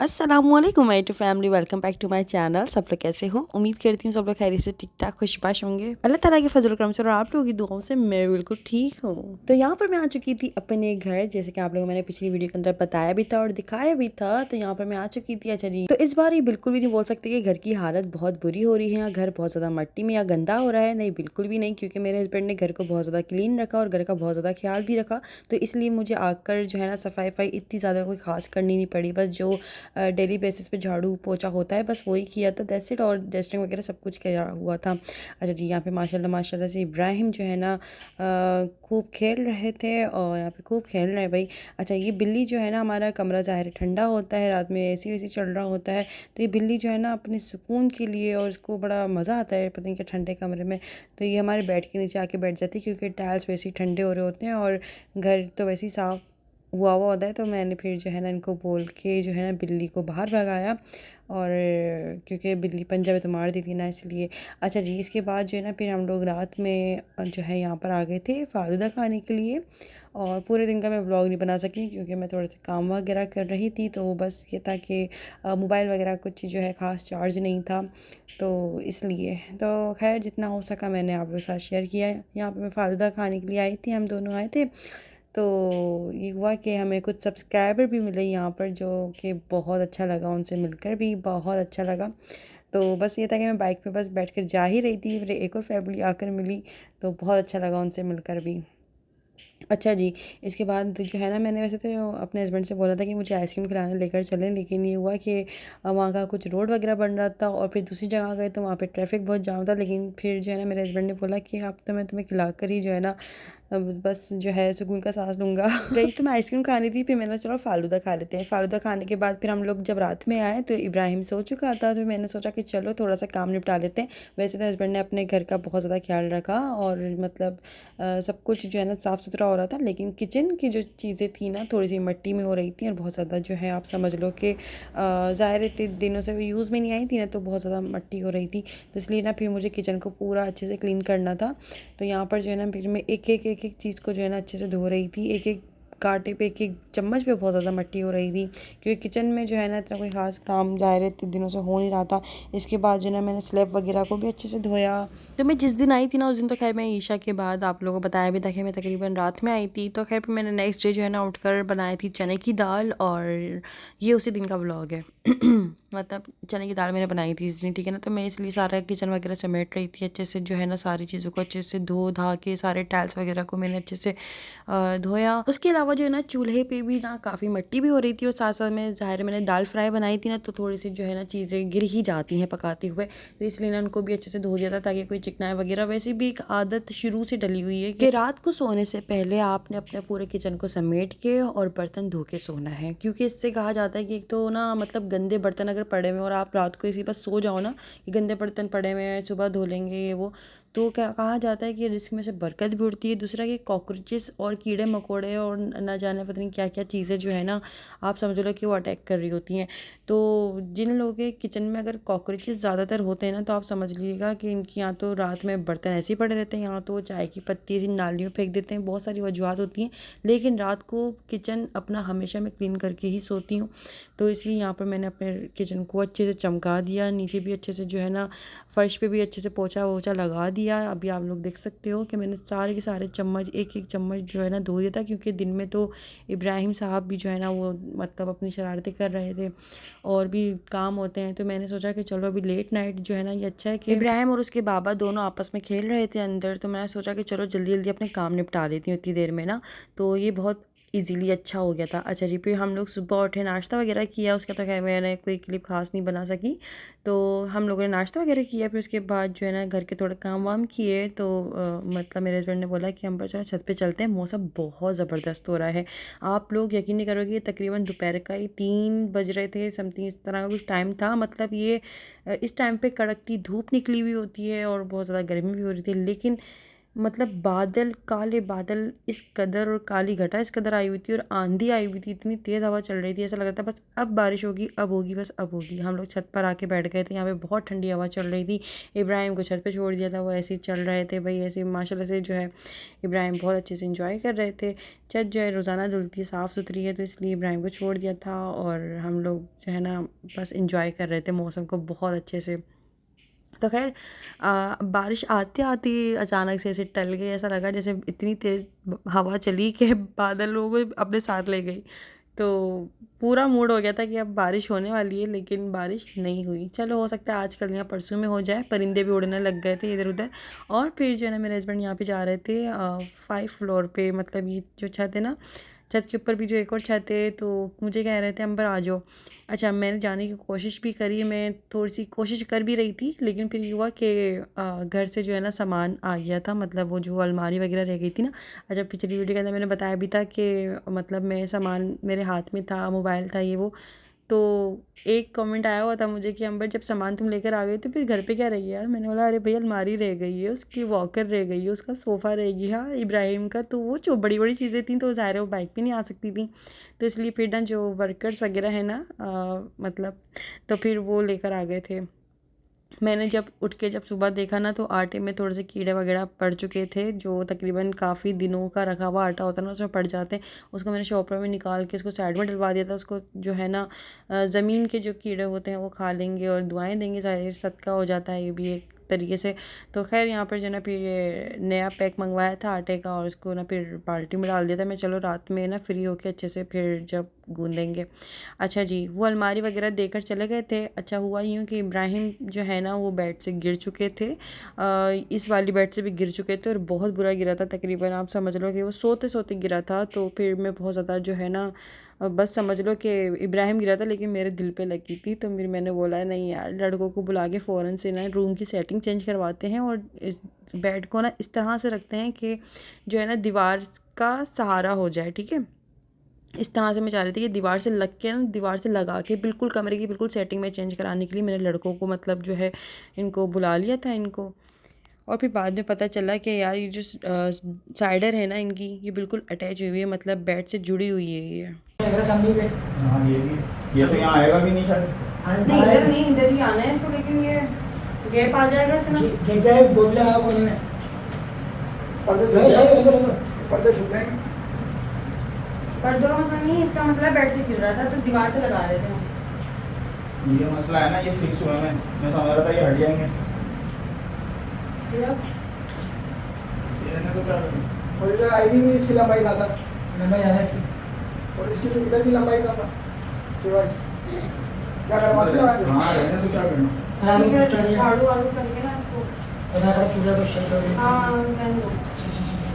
अस्सलामुअलैकुम my to family, welcome back to my channel. सब लोग कैसे हो? उम्मीद करती हूँ सब लोग खैरियत से ठीक ठाक खुशबाश होंगे। अल्लाह ताला के फजल करम से और आप लोगों की दुआओं से मैं बिल्कुल ठीक हूँ। तो यहाँ पर मैं आ चुकी थी अपने घर, जैसे कि आप लोगों मैंने पिछली वीडियो के अंदर बताया भी था और दिखाया भी था। तो यहाँ पर मैं आ चुकी थी। अच्छा जी, तो इस बार ये बिल्कुल भी नहीं बोल सकते कि घर की हालत बहुत बुरी हो रही है या घर बहुत ज़्यादा मट्टी में या गंदा हो रहा है। नहीं, बिल्कुल भी नहीं, क्योंकि मेरे हस्बैंड ने घर को बहुत ज़्यादा क्लीन रखा और घर का बहुत ज़्यादा ख्याल भी रखा। तो इसलिए मुझे आकर जो है ना सफाई इतनी ज़्यादा कोई खास करनी नहीं पड़ी। बस जो डेली बेसिस पे झाड़ू पोछा होता है बस वही किया था, दैट्स इट। और डस्टिंग वगैरह सब कुछ किया हुआ था। अच्छा जी, यहाँ पे माशाल्लाह माशाल्लाह से इब्राहिम जो है ना खूब खेल रहे थे और यहाँ पे खूब खेल रहे हैं भाई। अच्छा, ये बिल्ली जो है ना, हमारा कमरा ज़ाहिर ठंडा होता है, रात में एसी वैसी चल रहा होता है, तो ये बिल्ली जो है ना अपने सुकून के लिए, और इसको बड़ा मज़ा आता है पता नहीं क्या ठंडे कमरे में, तो ये हमारे बेड के नीचे आके बैठ जाती है, क्योंकि टाइल्स वैसे ही ठंडे हो रहे होते हैं और घर तो वैसे ही साफ़ हुआ होता है। तो मैंने फिर जो है ना इनको बोल के जो है ना बिल्ली को बाहर भगाया, और क्योंकि बिल्ली पंजा में तो मार दी थी ना, इसलिए। अच्छा जी, इसके बाद जो है ना फिर हम लोग रात में जो है यहाँ पर आ गए थे फालूदा खाने के लिए। और पूरे दिन का मैं व्लॉग नहीं बना सकी क्योंकि मैं थोड़ा सा काम वगैरह कर रही थी, तो बस ये था कि मोबाइल वगैरह कुछ जो है ख़ास चार्ज नहीं था, तो इसलिए। तो खैर जितना हो सका मैंने आप लोगों के साथ शेयर किया। यहाँ पे मैं फालूदा खाने के लिए आई थी, हम दोनों आए थे। तो ये हुआ कि हमें कुछ सब्सक्राइबर भी मिले यहाँ पर, जो कि बहुत अच्छा लगा, उनसे मिलकर भी बहुत अच्छा लगा। तो बस ये था कि मैं बाइक पे बस बैठकर जा ही रही थी, मेरे एक और फैमिली आकर मिली, तो बहुत अच्छा लगा उनसे मिलकर भी। अच्छा जी, इसके बाद जो है ना मैंने वैसे तो अपने हस्बैंड से बोला था कि मुझे आइसक्रीम खिलाने लेकर चलें, लेकिन ये हुआ कि वहाँ का कुछ रोड वगैरह बन रहा था और फिर दूसरी जगह गए तो वहाँ पे ट्रैफिक बहुत जाम था। लेकिन फिर जो है ना मेरे हस्बैंड ने बोला कि अब तो मैं तुम्हें खिलाकर ही जो है ना अब बस जो है सुकून का सांस लूँगा। गई तो मैं आइसक्रीम खानी थी, फिर मैंने चलो फालूदा खा लेते हैं। फालूदा खाने के बाद फिर हम लोग जब रात में आए तो इब्राहिम सो चुका था, तो मैंने सोचा कि चलो थोड़ा सा काम निपटा लेते हैं। वैसे तो हस्बैंड ने अपने घर का बहुत ज़्यादा ख्याल रखा और मतलब सब कुछ जो है ना साफ़ सुथरा हो रहा था, लेकिन किचन की जो चीज़ें थी ना थोड़ी सी मिट्टी में हो रही थी और बहुत ज़्यादा जो है आप समझ लो कि ज़ाहिर इतने दिनों से यूज़ में नहीं आई थी ना, तो बहुत ज़्यादा मिट्टी हो रही थी। तो इसलिए ना फिर मुझे किचन को पूरा अच्छे से क्लीन करना था। तो यहाँ पर जो है ना फिर मैं एक एक चीज़ को जो है ना अच्छे से धो रही थी, एक एक कांटे पे एक एक चम्मच पे बहुत ज़्यादा मिट्टी हो रही थी, क्योंकि किचन में जो है ना इतना कोई ख़ास काम ज़ाहिर इतने दिनों से हो नहीं रहा था। इसके बाद जो है ना मैंने स्लैब वगैरह को भी अच्छे से धोया। तो मैं जिस दिन आई थी ना उस दिन तो खैर मैं ईशा के बाद आप लोगों को बताया भी था कि मैं तकरीबन रात में आई थी। तो खैर फिर मैंने नेक्स्ट डे जो है ना उठकर बनाई थी चने की दाल, और ये उसी दिन का व्लॉग है। मतलब चने की दाल मैंने बनाई थी इस दिन, ठीक है ना। तो मैं इसलिए सारा किचन वगैरह समेट रही थी अच्छे से, जो है ना सारी चीज़ों को अच्छे से धो धा के सारे टाइल्स वगैरह को मैंने अच्छे से धोया। उसके अलावा जो है ना चूल्हे पे भी ना काफ़ी मिट्टी भी हो रही थी, और साथ साथ में ज़ाहिर मैंने दाल फ्राई बनाई थी ना, तो थोड़ी सी जो है ना चीज़ें गिर ही जाती हैं पकाते हुए, तो इसलिए ना उनको भी अच्छे से धो दिया था ताकि कोई चिकनाई वगैरह। वैसे भी एक आदत शुरू से डली हुई है कि रात को सोने से पहले आपने अपने पूरे किचन को समेट के और बर्तन धो के सोना है, क्योंकि इससे कहा जाता है कि एक तो ना मतलब गंदे बर्तन अगर पड़े हुए और आप रात को इसी बस सो जाओ ना कि गंदे बर्तन पड़े हुए हैं सुबह धो लेंगे ये वो, तो क्या कहा जाता है कि रिस्क में से बरकत भी उड़ती है। दूसरा कि कॉकरोचेस और कीड़े मकोड़े और ना जाने पता नहीं क्या क्या चीज़ें जो है ना आप समझ लो कि वो अटैक कर रही होती हैं। तो जिन लोगों के किचन में अगर कॉकरोचेस ज़्यादातर होते हैं ना, तो आप समझ लीजिएगा कि इनकी यहाँ तो रात में बर्तन ऐसे ही पड़े रहते हैं, यहाँ तो चाय की पत्ती ऐसी नाली में फेंक देते हैं, बहुत सारी वजूहत होती हैं। लेकिन रात को किचन अपना हमेशा मैं क्लीन करके ही सोती हूँ, तो इसलिए यहाँ पर मैंने अपने किचन को अच्छे से चमका दिया, नीचे भी अच्छे से जो है ना फर्श पे भी अच्छे से पोछा वोछा लगा दिया। अभी आप लोग देख सकते हो कि मैंने सारे के सारे चम्मच एक एक चम्मच जो है ना धो दिया था, क्योंकि दिन में तो इब्राहिम साहब भी जो है ना वो मतलब अपनी शरारतें कर रहे थे और भी काम होते हैं। तो मैंने सोचा कि चलो अभी लेट नाइट जो है ना ये अच्छा है कि इब्राहिम और उसके बाबा दोनों आपस में खेल रहे थे अंदर, तो मैंने सोचा कि चलो जल्दी जल्दी अपने काम निपटा लेती हूँ इतनी देर में ना, तो ये बहुत इजीली अच्छा हो गया था। अच्छा जी, फिर हम लोग सुबह उठे, नाश्ता वगैरह किया, उसका तो खैर मैंने कोई क्लिप खास नहीं बना सकी। तो हम लोगों ने नाश्ता वगैरह किया, फिर उसके बाद जो है ना घर के थोड़े काम वाम किए। तो मतलब मेरे हस्बैंड ने बोला कि हम पर चलो छत पे चलते हैं, मौसम बहुत ज़बरदस्त हो रहा है। आप लोग यकीन नहीं करोगे, तकरीबन दोपहर का ही 3 बज रहे थे समथिंग, इस तरह का कुछ टाइम था। मतलब ये इस टाइम पे कड़कती धूप निकली हुई होती है और बहुत ज़्यादा गर्मी भी हो रही थी, लेकिन मतलब बादल, काले बादल इस कदर और काली घटा इस कदर आई हुई थी और आंधी आई हुई थी, इतनी तेज़ हवा चल रही थी, ऐसा लग रहा था बस अब बारिश होगी, अब होगी, बस अब होगी। हम लोग छत पर आके बैठ गए थे, यहाँ पे बहुत ठंडी हवा चल रही थी। इब्राहिम को छत पे छोड़ दिया था, वो ऐसे ही चल रहे थे भाई, ऐसे माशाल्लाह से जो है इब्राहिम बहुत अच्छे से इंजॉय कर रहे थे। छत जो है रोज़ाना धुलती है, साफ़ सुथरी है, तो इसलिए इब्राहिम को छोड़ दिया था और हम लोग जो है ना बस इंजॉय कर रहे थे मौसम को बहुत अच्छे से। तो खैर बारिश आते आते अचानक से ऐसे टल गई, ऐसा लगा जैसे इतनी तेज़ हवा चली कि बादलों को अपने साथ ले गई। तो पूरा मूड हो गया था कि अब बारिश होने वाली है, लेकिन बारिश नहीं हुई। चलो हो सकता है आज कल या परसों में हो जाए। परिंदे भी उड़ने लग गए थे इधर उधर। और फिर जो है ना मेरे हस्बैंड यहाँ पे जा रहे थे 5 फ्लोर पे, मतलब ये जो छत है ना, छत के ऊपर भी जो एक और छत है, तो मुझे कह रहे थे अंबर आ जाओ। अच्छा, मैंने जाने की कोशिश भी करी, मैं थोड़ी-सी कोशिश कर भी रही थी, लेकिन फिर ये हुआ कि घर से जो है ना सामान आ गया था, मतलब वो जो अलमारी वगैरह रह गई थी ना। अच्छा, पिछली वीडियो के अंदर मैंने बताया भी था कि मतलब मैं सामान मेरे हाथ में था, मोबाइल था, ये वो। तो एक कमेंट आया हुआ था मुझे कि अंबर जब सामान तुम लेकर आ गए तो फिर घर पे क्या रह गया? मैंने बोला अरे भई अलमारी रह गई है, उसकी वॉकर रह गई है, उसका सोफ़ा रह गया इब्राहिम का, तो वो जो बड़ी-बड़ी चीज़ें थी तो ज़ाहिर है वो बाइक पे नहीं आ सकती थी। तो इसलिए फिर ना जो वर्कर्स वगैरह हैं ना मतलब, तो फिर वो लेकर आ गए थे। मैंने जब उठ के जब सुबह देखा ना, तो आटे में थोड़े से कीड़े वगैरह पड़ चुके थे, जो तकरीबन काफ़ी दिनों का रखा हुआ आटा होता है ना, उसमें पड़ जाते हैं। उसको मैंने शॉपर में निकाल के उसको साइड में डलवा दिया था। उसको जो है ना ज़मीन के जो कीड़े होते हैं वो खा लेंगे और दुआएं देंगे, ज़ाहिर सदका हो जाता है ये भी एक तरीके से। तो खैर यहाँ पर जो है ना फिर ये नया पैक मंगवाया था आटे का और उसको ना फिर बाल्टी में डाल दिया था। मैं चलो रात में ना फ्री होके अच्छे से फिर जब गूँदेंगे। अच्छा जी, वो अलमारी वगैरह देकर चले गए थे। अच्छा हुआ यूँ कि इब्राहिम जो है ना वो बेड से गिर चुके थे, इस वाली बेड से भी गिर चुके थे और बहुत बुरा गिरा था। तकरीबन आप समझ लो कि वो सोते-सोते गिरा था, तो फिर मैं बहुत ज़्यादा जो है ना बस समझ लो कि इब्राहिम गिरा था लेकिन मेरे दिल पे लगी थी। तो फिर मैंने बोला नहीं यार, लड़कों को बुला के फ़ौरन से ना रूम की सेटिंग चेंज करवाते हैं और इस बेड को ना इस तरह से रखते हैं कि जो है ना दीवार का सहारा हो जाए, ठीक है? इस तरह से मैं चाह रही थी कि दीवार से लग के ना, दीवार से लगा के बिल्कुल कमरे की बिल्कुल सेटिंग में चेंज कराने के लिए मैंने लड़कों को मतलब जो है इनको बुला लिया था इनको। और फिर बाद में पता चला कि यार ये जो साइडर है ना इनकी, ये बिल्कुल अटैच हुई है, मतलब बेड से जुड़ी हुई है ये। हाँ ये तो यहाँ आएगा भी नहीं शायद। नहीं इधर नहीं, इधर ही आना है इसको, लेकिन ये गैप आ जाएगा इतना। पर्दे छूते हैं। पर्दों का मसला नहीं, इसका मसला बेड से गिर रहा था तो दीवार से लगा रहे थे हम। ये मसला है ना, ये फिक्स हुए हैं। मैं समझ रहा था ये हट जाएंगे। फिर अब इसी रहने तो क्या करें। और इधर आएगी नहीं, इसकी लंबाई ज़्यादा इसकी, और इसकी तो इधर की लंबाई कम है। चलो भाई क्या करना है? हाँ रहने तो क्या करना। झाड़ू वाड़ू करके ना इसको, हाँ रहने दो।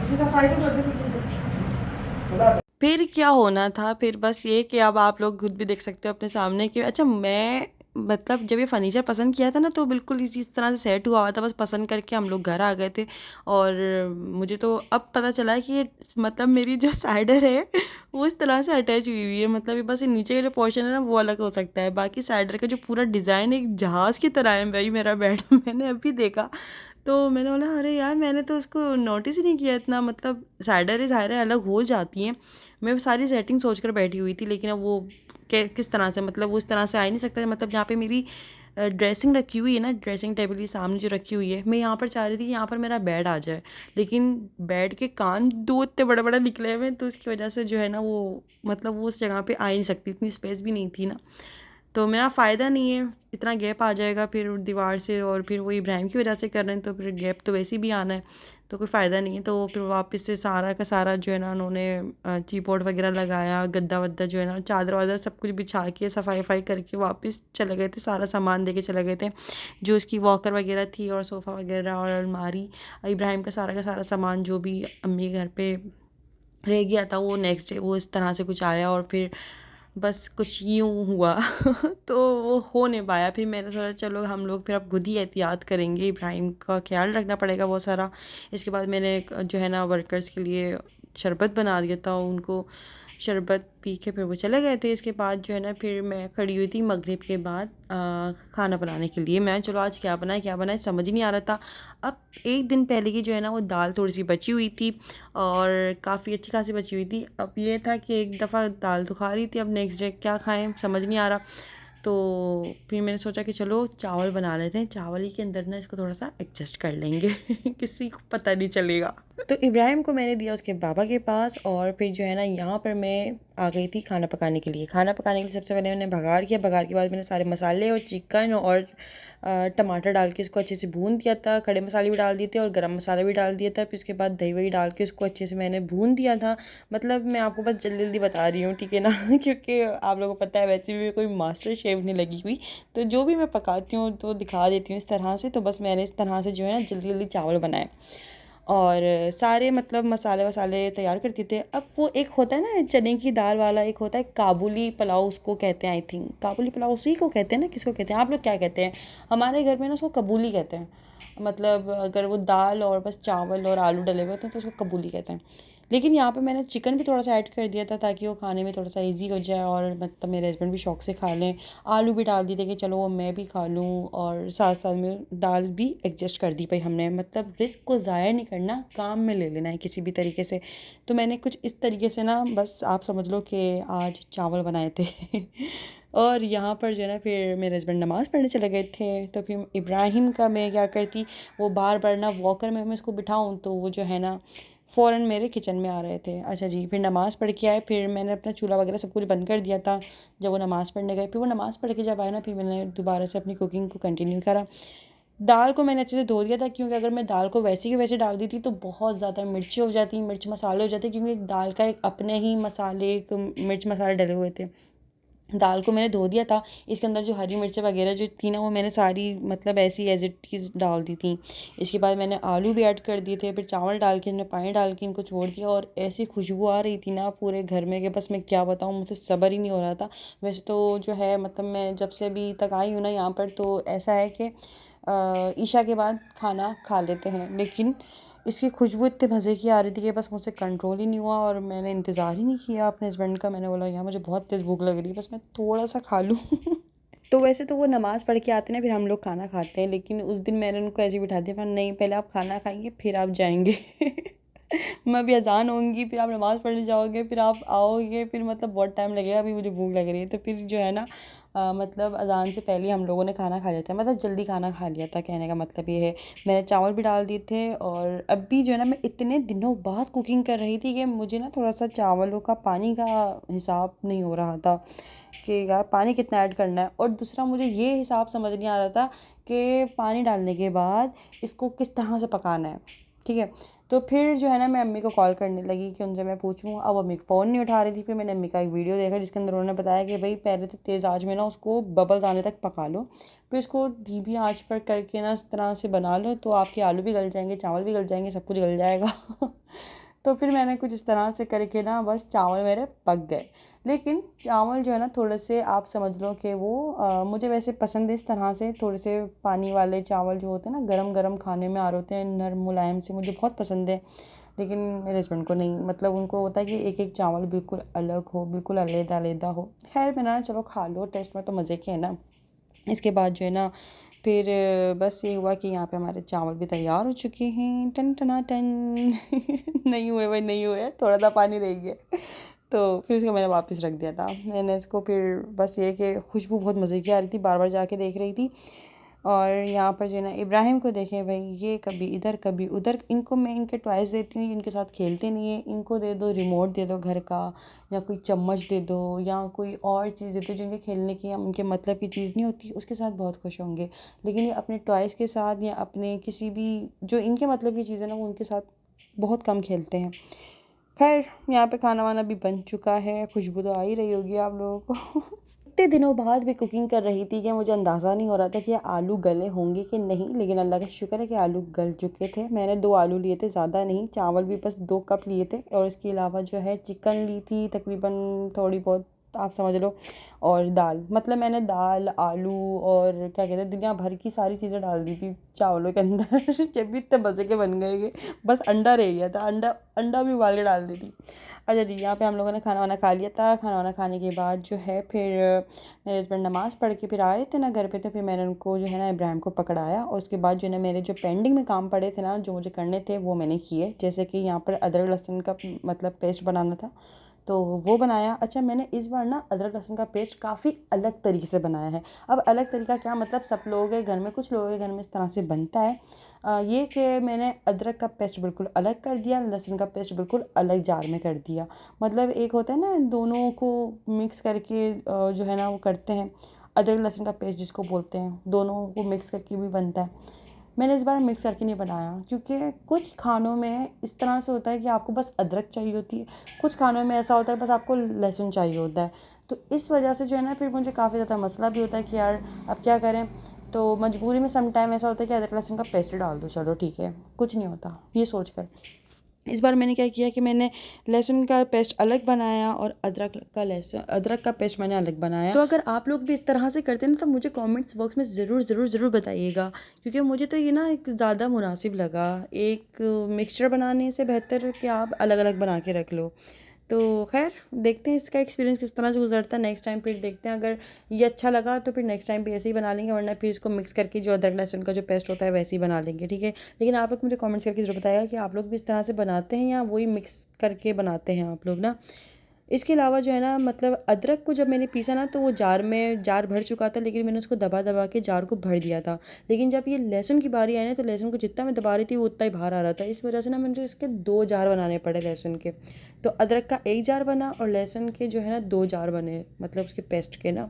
इसे सफाई तो कर दो पीछे से। फिर क्या होना था, फिर बस ये कि अब आप लोग खुद भी देख सकते हो अपने सामने कि अच्छा मैं मतलब जब ये फर्नीचर पसंद किया था ना, तो बिल्कुल इस तरह से सेट हुआ था, बस पसंद करके हम लोग घर आ गए थे। और मुझे तो अब पता चला है कि ये मतलब मेरी जो साइडर है वो इस तरह से अटैच हुई हुई है, मतलब ये बस ये नीचे का जो पोर्शन है ना वो अलग हो सकता है, बाकी साइडर का जो पूरा डिज़ाइन एक जहाज़ की तरह है भाई मेरा बेड मैंने अभी देखा। तो मैंने बोला अरे यार, मैंने तो उसको नोटिस ही नहीं किया इतना, मतलब साइडर ज़ाहिर है अलग हो जाती हैं। मैं सारी सेटिंग सोच कर बैठी हुई थी, लेकिन अब वो किस तरह से, मतलब वो इस तरह से आ ही नहीं सकता, मतलब जहाँ पे मेरी ड्रेसिंग रखी हुई है ना, ड्रेसिंग टेबल के सामने जो रखी हुई है, मैं यहाँ पर चाह रही थी कि यहाँ पर मेरा बेड आ जाए, लेकिन बेड के कान 2 इतने बड़े-बड़े निकले हुए हैं, तो उसकी वजह से जो है ना वो मतलब वो उस जगह पे आ ही नहीं सकती, इतनी स्पेस भी नहीं थी ना। तो मेरा फ़ायदा नहीं है, इतना गैप आ जाएगा फिर दीवार से, और फिर वो इब्राहिम की वजह से कर रहे हैं, तो फिर गैप तो वैसे भी आना है, तो कोई फ़ायदा नहीं है। तो फिर वापस से सारा का सारा जो है ना उन्होंने टी-पॉट वगैरह लगाया, गद्दा-वद्दा जो है ना, चादर-वादर सब कुछ बिछा के सफाई-वफाई करके वापस चले गए थे, सारा सामान दे के चले गए थे। जो उसकी वॉकर वगैरह थी और सोफ़ा वगैरह और अलमारी, इब्राहिम का सारा सामान जो भी अम्मी के घर पे रह गया था, वो नेक्स्ट डे वो इस तरह से कुछ आया और फिर बस कुछ यूँ हुआ तो वो हो नहीं पाया। फिर मैंने सोचा चलो हम लोग फिर अब खुद ही एहतियात करेंगे, इब्राहिम का ख्याल रखना पड़ेगा बहुत सारा। इसके बाद मैंने जो है ना वर्कर्स के लिए शरबत बना दिया था उनको, शरबत पी के फिर वो चले गए थे। इसके बाद जो है ना फिर मैं खड़ी हुई थी मगरिब के बाद खाना बनाने के लिए। मैं चलो आज क्या बनाए समझ ही नहीं आ रहा था। अब एक दिन पहले की जो है ना वो दाल थोड़ी सी बची हुई थी और काफ़ी अच्छी खासी बची हुई थी। अब ये था कि एक दफ़ा दाल तो खा रही थी, अब नेक्स्ट डे क्या खाएं समझ नहीं आ रहा। तो फिर मैंने सोचा कि चलो चावल बना लेते हैं, चावल ही के अंदर ना इसको थोड़ा सा एडजस्ट कर लेंगे किसी को पता नहीं चलेगा। तो इब्राहिम को मैंने दिया उसके बाबा के पास और फिर जो है ना यहाँ पर मैं आ गई थी खाना पकाने के लिए। खाना पकाने के लिए सबसे पहले मैंने बघार किया, बघार के बाद मैंने सारे मसाले और चिकन और टमाटर डाल के इसको अच्छे से भून दिया था। खड़े मसाले भी डाल दिए थे और गरम मसाला भी डाल दिया था। फिर उसके बाद दही वही डाल के उसको अच्छे से मैंने भून दिया था। मतलब मैं आपको बस जल्दी जल्दी बता रही हूँ, ठीक है ना क्योंकि आप लोगों को पता है वैसे भी कोई मास्टर शेफ नहीं लगी हुई, तो जो भी मैं पकाती हूँ तो दिखा देती हूँ इस तरह से। तो बस मैंने इस तरह से जो है ना जल्दी जल्दी चावल बनाए और सारे मतलब मसाले वसाले तैयार करती थे। अब वो एक होता है ना चने की दाल वाला, एक होता है काबुली पुलाव, उसको कहते हैं, आई थिंक काबुली पुलाव उसी को कहते हैं ना, किसको कहते हैं आप लोग क्या कहते हैं? हमारे घर में ना उसको कबूली कहते हैं। मतलब अगर वो दाल और बस चावल और आलू डले हुए होते हैं तो उसको कबूली कहते हैं। लेकिन यहाँ पे मैंने चिकन भी थोड़ा सा ऐड कर दिया था ताकि वो खाने में थोड़ा सा इजी हो जाए और मतलब मेरे हस्बैंड भी शौक से खा लें। आलू भी डाल दिए थे कि चलो वो मैं भी खा लूँ और साथ साथ में दाल भी एडजस्ट कर दी भाई हमने। मतलब रिस्क को ज़ाया नहीं करना, काम में ले लेना है किसी भी तरीके से। तो मैंने कुछ इस तरीके से ना बस आप समझ लो कि आज चावल बनाए थे और यहाँ पर जो है ना फिर मेरे हस्बैंड नमाज़ पढ़ने चले गए थे। तो फिर इब्राहिम का मैं क्या करती, वो बार बार ना वॉकर में मैं इसको बिठाऊँ तो वो जो है ना फ़ौरन मेरे किचन में आ रहे थे। अच्छा जी, फिर नमाज़ पढ़ के आए, फिर मैंने अपना चूल्हा वगैरह सब कुछ बंद कर दिया था जब वो नमाज़ पढ़ने गए। फिर वो नमाज़ पढ़ के जब आए ना फिर मैंने दोबारा से अपनी कुकिंग को कंटिन्यू करा। दाल को मैंने अच्छे से धो दिया था क्योंकि अगर मैं दाल को वैसे की वैसे डाल दी थी तो बहुत ज़्यादा मिर्ची हो जाती, मिर्च मसाले हो जाते, क्योंकि दाल का एक अपने ही मसाले, एक मिर्च मसाले डले हुए थे। दाल को मैंने धो दिया था, इसके अंदर जो हरी मिर्च वगैरह जो थी ना वो मैंने सारी मतलब ऐसी एज इट इज़ डाल दी थी। इसके बाद मैंने आलू भी ऐड कर दिए थे, फिर चावल डाल के, इनमें पानी डाल के इनको छोड़ दिया और ऐसी खुशबू आ रही थी ना पूरे घर में कि बस मैं क्या बताऊँ, मुझसे सब्र ही नहीं हो रहा था। वैसे तो जो है मतलब मैं जब से अभी तक आई हूँ ना यहाँ पर तो ऐसा है कि ईशा के बाद खाना खा लेते हैं, लेकिन इसकी खुशबू इतने मज़े की आ रही थी कि बस मुझसे कंट्रोल ही नहीं हुआ और मैंने इंतज़ार ही नहीं किया अपने हस्बैंड का। मैंने बोला यार मुझे बहुत तेज़ भूख लग रही है, बस मैं थोड़ा सा खा लूँ तो वैसे तो वो नमाज़ पढ़ के आते हैं फिर हम लोग खाना खाते हैं, लेकिन उस दिन मैंने उनको ऐसे ही बिठा दिया, नहीं पहले आप खाना खाएंगे फिर आप जाएंगे मैं अभी अजान होंगी, फिर आप नमाज़ पढ़ने जाओगे, फिर आप आओगे, फिर मतलब बहुत टाइम लगेगा, अभी मुझे भूख लग रही है। तो फिर जो है ना मतलब अजान से पहले हम लोगों ने खाना खा लिया था, मतलब जल्दी खाना खा लिया था, कहने का मतलब ये है। मैंने चावल भी डाल दिए थे और अभी जो है ना मैं इतने दिनों बाद कुकिंग कर रही थी कि मुझे ना थोड़ा सा चावलों का पानी का हिसाब नहीं हो रहा था कि यार पानी कितना ऐड करना है, और दूसरा मुझे ये हिसाब समझ नहीं आ रहा था कि पानी डालने के बाद इसको किस तरह से पकाना है, ठीक है। तो फिर जो है ना मैं अम्मी को कॉल करने लगी कि उनसे मैं पूछूं, अब अम्मी फ़ोन नहीं उठा रही थी। फिर मैंने अम्मी का एक वीडियो देखा जिसके अंदर उन्होंने बताया कि भाई पहले तो तेज़ आंच में ना उसको बबल्स आने तक पका लो, फिर उसको धीमी आंच पर करके ना इस तरह से बना लो तो आपके आलू भी गल जाएंगे, चावल भी गल जाएंगे, सब कुछ गल जाएगा तो फिर मैंने कुछ इस तरह से करके ना बस चावल मेरे पक गए। लेकिन चावल जो है ना थोड़े से आप समझ लो कि वो मुझे वैसे पसंद है इस तरह से, थोड़े से पानी वाले चावल जो होते हैं ना गरम गरम खाने में आ रहे होते हैं, नरम मुलायम से, मुझे बहुत पसंद है। लेकिन मेरे हस्बैंड को नहीं, मतलब उनको होता है कि एक एक चावल बिल्कुल अलग हो, बिल्कुल अलग अलग हो। खैर मैंने ना चलो खा लो, टेस्ट में तो मज़े के है ना। इसके बाद जो है ना फिर बस ये हुआ कि यहाँ पे हमारे चावल भी तैयार हो चुके हैं, टन टना टन नहीं हुए भाई, नहीं हुए, थोड़ा सा पानी रह गया तो फिर इसको मैंने वापस रख दिया था। मैंने इसको फिर बस ये कि खुशबू बहुत मज़े की आ रही थी, बार बार जाके देख रही थी। और यहाँ पर जो है ना इब्राहिम को देखें भाई, ये कभी इधर कभी उधर, इनको मैं इनके टॉयज़ देती हूँ, इनके साथ खेलते नहीं है। इनको दे दो रिमोट, दे दो घर का, या कोई चम्मच दे दो, या कोई और चीज़ दे दो जो इनके खेलने की या उनके मतलब की चीज़ नहीं होती, उसके साथ बहुत खुश होंगे। लेकिन ये अपने टॉयज़ के साथ या अपने किसी भी जो इनके मतलब की चीज़ है ना वो उनके साथ बहुत कम खेलते हैं। खैर यहाँ पे खाना वाना भी बन चुका है, खुशबू तो आ ही रही होगी आप लोगों को इतने दिनों बाद भी कुकिंग कर रही थी कि मुझे अंदाज़ा नहीं हो रहा था कि आलू गले होंगे कि नहीं, लेकिन अल्लाह का शुक्र है कि आलू गल चुके थे। मैंने 2 आलू लिए थे, ज़्यादा नहीं, चावल भी बस 2 कप लिए थे और इसके अलावा जो है चिकन ली थी तकरीबन थोड़ी बहुत तो आप समझ लो, और दाल, मतलब मैंने दाल, आलू और क्या कहते हैं दुनिया भर की सारी चीज़ें डाल दी थी चावलों के अंदर जब भी इतने मज़े के बन गए कि बस अंडा रह गया था, अंडा अंडा भी उबाल के डाल दी थी। अच्छा जी, यहाँ पे हम लोगों ने खाना वाना खा लिया था। खाना वाना खाने के बाद जो है फिर मेरे हस्बैंड नमाज़ पढ़ के फिर आए थे ना घर पे, तो फिर मैंने उनको जो है ना इब्राहिम को पकड़ाया, और उसके बाद जो है ना मेरे जो पेंडिंग में काम पड़े थे ना जो मुझे करने थे वो मैंने किए। जैसे कि यहाँ पर अदरक लहसुन का मतलब पेस्ट बनाना था तो वो बनाया। अच्छा, मैंने इस बार ना अदरक लहसुन का पेस्ट काफ़ी अलग तरीके से बनाया है। अब अलग तरीका क्या मतलब, सब लोगों के घर में, कुछ लोगों के घर में इस तरह से बनता है। ये कि मैंने अदरक का पेस्ट बिल्कुल अलग कर दिया, लहसुन का पेस्ट बिल्कुल अलग जार में कर दिया। मतलब एक होता है ना दोनों को मिक्स करके जो है ना वो करते हैं, अदरक लहसुन का पेस्ट जिसको बोलते हैं, दोनों को मिक्स करके भी बनता है। मैंने इस बार मिक्स करके नहीं बनाया क्योंकि कुछ खानों में इस तरह से होता है कि आपको बस अदरक चाहिए होती है, कुछ खानों में ऐसा होता है बस आपको लहसुन चाहिए होता है। तो इस वजह से जो है ना फिर मुझे काफ़ी ज़्यादा मसला भी होता है कि यार अब क्या करें। तो मजबूरी में सम टाइम ऐसा होता है कि अदरक लहसुन का पेस्ट डाल दो, चलो ठीक है कुछ नहीं होता, ये सोच कर इस बार मैंने क्या किया कि मैंने लहसुन का पेस्ट अलग बनाया और अदरक का पेस्ट मैंने अलग बनाया। तो अगर आप लोग भी इस तरह से करते हैं ना तो मुझे कमेंट्स बॉक्स में ज़रूर बताइएगा, क्योंकि मुझे तो ये ना एक ज़्यादा मुनासिब लगा। एक मिक्सचर बनाने से बेहतर कि आप अलग अलग बना के रख लो। तो खैर देखते हैं इसका एक्सपीरियंस किस तरह से गुजरता है। नेक्स्ट टाइम फिर देखते हैं, अगर ये अच्छा लगा तो फिर नेक्स्ट टाइम भी ऐसे ही बना लेंगे, वरना फिर इसको मिक्स करके जो अदरक लहसुन का जो पेस्ट होता है वैसे ही बना लेंगे, ठीक है। लेकिन आप लोग मुझे कमेंट्स करके ज़रूर बताइएगा कि आप लोग भी इस तरह से बनाते हैं या वही मिक्स करके बनाते हैं आप लोग ना। इसके अलावा जो है ना मतलब अदरक को जब मैंने पीसा ना तो वो जार भर चुका था, लेकिन मैंने उसको दबा दबा के जार को भर दिया था। लेकिन जब ये लहसुन की बारी आई ना तो लहसुन को जितना मैं दबा रही थी वो उतना ही बाहर आ रहा था। इस वजह से ना मुझे इसके 2 जार बनाने पड़े लहसुन के। तो अदरक का 1 जार बना और लहसुन के जो है ना 2 जार बने, मतलब उसके पेस्ट के ना।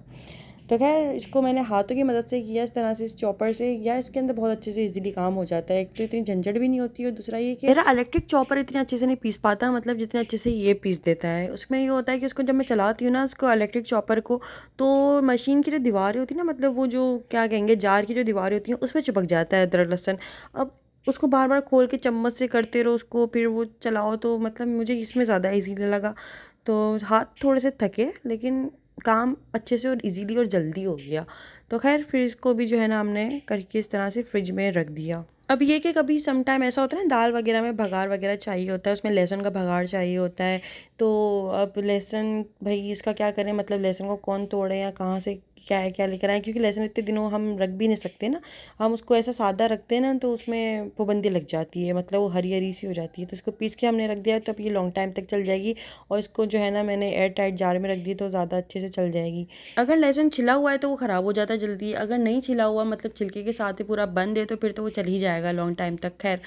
तो खैर इसको मैंने हाथों की मदद से किया इस तरह से, इस चॉपर से। यार इसके अंदर बहुत अच्छे से इजीली काम हो जाता है, एक तो इतनी झंझट भी नहीं होती है, और दूसरा ये कि मेरा इलेक्ट्रिक चॉपर इतने अच्छे से नहीं पीस पाता, मतलब जितने अच्छे से ये पीस देता है। उसमें ये होता है कि उसको जब मैं चलाती हूँ ना उसको इलेक्ट्रिक चॉपर को, तो मशीन की जो दीवारें होती है ना, मतलब वो जो क्या कहेंगे जार की जो दीवारें होती हैं उसमें चिपक जाता है अदरक लहसुन। अब उसको बार बार खोल के चम्मच से करते रहो उसको, फिर वो चलाओ, तो मतलब मुझे इसमें ज़्यादा ईजीली लगा। तो हाथ थोड़े से थके लेकिन काम अच्छे से और इजीली और जल्दी हो गया। तो खैर फिर इसको भी जो है ना हमने करके इस तरह से फ्रिज में रख दिया। अब ये कि कभी सम टाइम ऐसा होता है ना दाल वगैरह में भगार वगैरह चाहिए होता है, उसमें लहसुन का भगार चाहिए होता है। तो अब लहसुन भाई इसका क्या करें, मतलब लहसुन को कौन तोड़े या कहाँ से क्या है क्या लेकर आए, क्योंकि लहसुन इतने दिनों हम रख भी नहीं सकते ना। हम उसको ऐसा सादा रखते हैं ना तो उसमें पाबंदी लग जाती है, मतलब वो हरी हरी सी हो जाती है। तो इसको पीस के हमने रख दिया है, तो अब ये लॉन्ग टाइम तक चल जाएगी। और इसको जो है ना मैंने एयर टाइट जार में रख दी तो ज़्यादा अच्छे से चल जाएगी। अगर लहसुन छिला हुआ है तो वो ख़राब हो जाता है जल्दी, अगर नहीं छिला हुआ मतलब छिलके के साथ ही पूरा बंद है तो फिर तो वो चल ही जाएगा लॉन्ग टाइम तक। खैर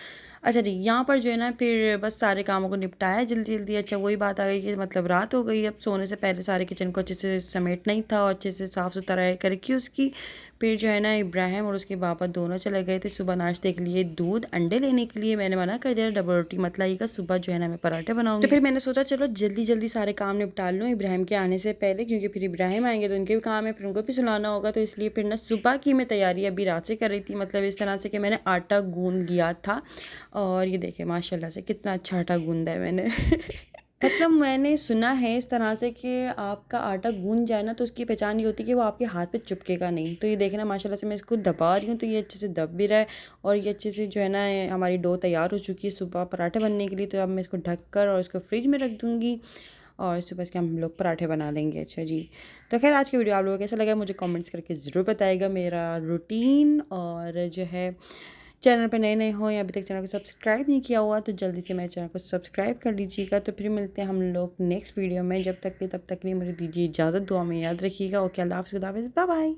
अच्छा जी, यहाँ पर जो है ना फिर बस सारे कामों को निपटाया जल्दी जल्दी। अच्छा वही बात आ गई कि मतलब रात हो गई, अब सोने से पहले सारे किचन को अच्छे से समेट नहीं था और अच्छे से साफ़ सुथरा करके उसकी फिर जो है ना इब्राहिम और उसके पापा दोनों चले गए थे सुबह नाश्ते के लिए दूध अंडे लेने के लिए। मैंने मना कर दिया डबल रोटी मत लाइएगा, सुबह जो है ना मैं पराठे बनाऊंगी। तो फिर मैंने सोचा चलो जल्दी जल्दी सारे काम निपटा लूँ इब्राहिम के आने से पहले, क्योंकि फिर इब्राहिम आएंगे तो उनके भी काम है, फिर उनको भी सुनाना होगा। तो इसलिए फिर ना सुबह की मैं तैयारी अभी रात से कर रही थी, मतलब इस तरह से कि मैंने आटा गूंद लिया था। और ये देखे माशाल्लाह से कितना अच्छा आटा गूंदा है मैंने मतलब मैंने सुना है इस तरह से कि आपका आटा गूंद जाए ना तो उसकी पहचान ये होती है कि वो आपके हाथ पे चिपकेगा नहीं। तो ये देखना माशाल्लाह से मैं इसको दबा रही हूँ तो ये अच्छे से दब भी रहा है, और ये अच्छे से जो है ना हमारी डो तैयार हो चुकी है सुबह पराठे बनने के लिए। तो अब मैं इसको ढक कर और इसको फ्रिज में रख दूँगी और सुबह इसके हम लोग पराठे बना लेंगे। अच्छा जी, तो खैर आज की वीडियो आप लोगों को कैसा लगा मुझे कमेंट्स करके ज़रूर बताइएगा। मेरा रूटीन और जो है चैनल पे नए नए हो या अभी तक चैनल को सब्सक्राइब नहीं किया हुआ तो जल्दी से मेरे चैनल को सब्सक्राइब कर लीजिएगा। तो फिर मिलते हैं हम लोग नेक्स्ट वीडियो में, जब तक के तब तक के लिए मुझे दीजिए इजाज़त, दुआ में याद रखिएगा। ओके, अल्लाह हाफ़िज़, बाय बाय।